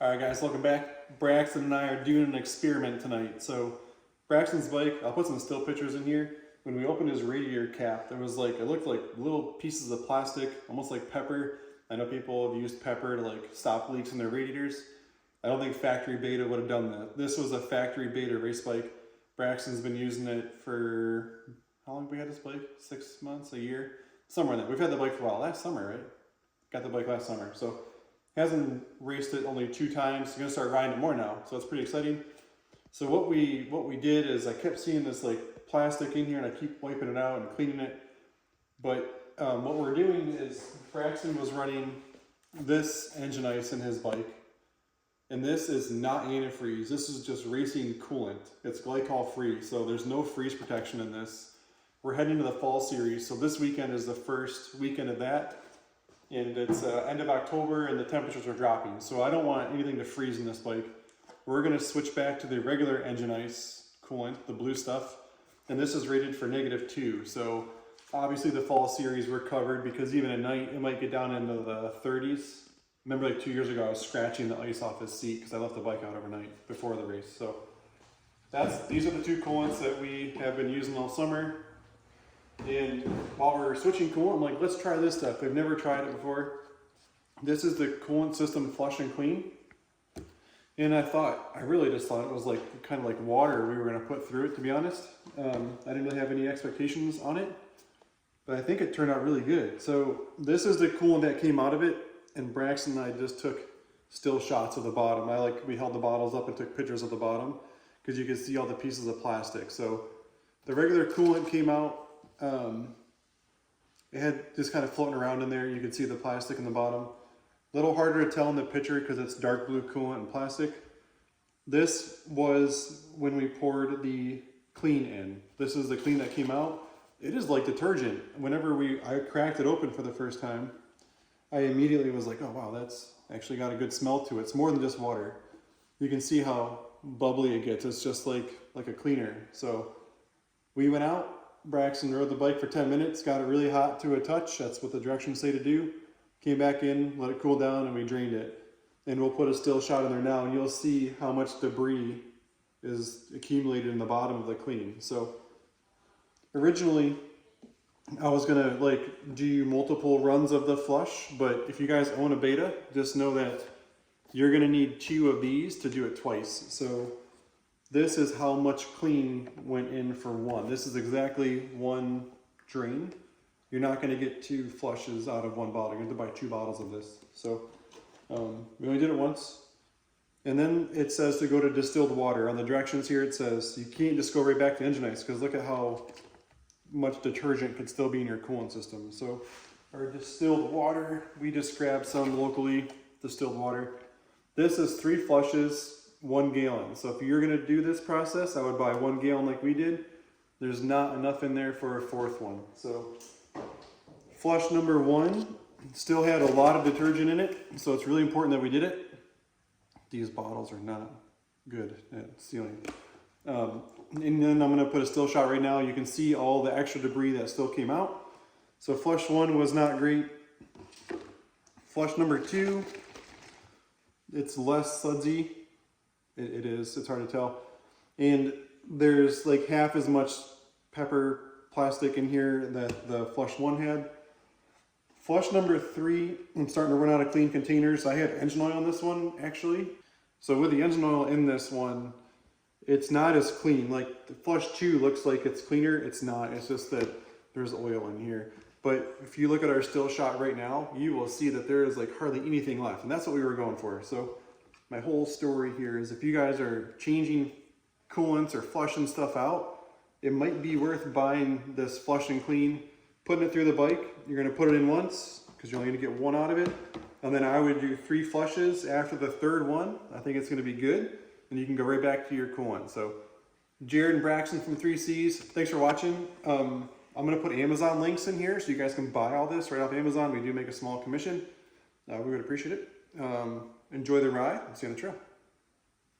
Alright guys, welcome back. Braxton and I are doing an experiment tonight. So Braxton's bike, I'll put some still pictures in here. When we opened his radiator cap, there was like, it looked like little pieces of plastic, almost like pepper. I know people have used pepper to like stop leaks in their radiators. I don't think factory beta would have done that. This was a factory beta race bike. Braxton's been using it for, how long have we had this bike? 6 months, a year? Somewhere in that. We've had the bike for a while. Last summer, right? Got the bike last summer. So hasn't raced it only 2 times. He's gonna start riding it more now, so it's pretty exciting. So what we did is I kept seeing this like plastic in here, and I keep wiping it out and cleaning it. But what we're doing is Braxton was running this engine ice in his bike, and this is not antifreeze. This is just racing coolant. It's glycol free, so there's no freeze protection in this. We're heading to the fall series, so this weekend is the first weekend of that. And it's end of October and the temperatures are dropping. So I don't want anything to freeze in this bike. We're gonna switch back to the regular engine ice coolant, the blue stuff. And this is rated for -2. So obviously the fall series we're covered, because even at night it might get down into the 30s. Remember like 2 years ago I was scratching the ice off his seat because I left the bike out overnight before the race. So these are the 2 coolants that we have been using all summer. And while we're switching coolant, I'm like, let's try this stuff. I've never tried it before. This is the coolant system Flush and Clean. And I really just thought it was like kind of like water we were going to put through it, to be honest. I didn't really have any expectations on it, but I think it turned out really good. So this is the coolant that came out of it, and Braxton and I just took still shots of the bottom. We held the bottles up and took pictures of the bottom because you could see all the pieces of plastic. So the regular coolant came out. It had just kind of floating around in there. You could see the plastic in the bottom. A little harder to tell in the picture because it's dark blue coolant and plastic. This was when we poured the clean in. This is the clean that came out. It is like detergent. Whenever I cracked it open for the first time, I immediately was like, oh wow, that's actually got a good smell to it. It's more than just water. You can see how bubbly it gets. It's just like a cleaner. So we went out. Braxton rode the bike for 10 minutes, got it really hot to a touch. That's what the directions say to do. Came back in, let it cool down, and we drained it. And we'll put a still shot in there now, and you'll see how much debris is accumulated in the bottom of the clean. So originally, I was gonna do multiple runs of the Flush, but if you guys own a beta, just know that you're gonna need 2 of these to do it twice. So this is how much clean went in for 1. This is exactly 1 drain. You're not going to get 2 flushes out of 1 bottle. You're going to have to buy 2 bottles of this. So we only did it once. And then it says to go to distilled water. On the directions here it says you can't just go right back to engine ice, because look at how much detergent could still be in your coolant system. So our distilled water, we just grabbed some locally distilled water. This is 3 flushes, 1 gallon. So if you're going to do this process, I would buy 1 gallon like we did. There's not enough in there for a 4th one. So flush number 1 still had a lot of detergent in it, so it's really important that we did it. These bottles are not good at sealing. And then I'm going to put a still shot right now. You can see all the extra debris that still came out. So flush 1 was not great. Flush number 2, it's less sudsy. It is, it's hard to tell. And there's like half as much pepper plastic in here that the Flush 1 had. Flush number 3, I'm starting to run out of clean containers. I had engine oil in this one, actually. So with the engine oil in this one, it's not as clean. Like the Flush 2 looks like it's cleaner. It's not, it's just that there's oil in here. But if you look at our still shot right now, you will see that there is like hardly anything left. And that's what we were going for. So my whole story here is if you guys are changing coolants or flushing stuff out, it might be worth buying this Flush and Clean, putting it through the bike. You're going to put it in once because you're only going to get 1 out of it. And then I would do 3 flushes after the 3rd one. I think it's going to be good. And you can go right back to your coolant. So Jared and Braxton from 3Cs, thanks for watching. I'm going to put Amazon links in here so you guys can buy all this right off Amazon. We do make a small commission. We would appreciate it. Enjoy the ride. See you on the trail.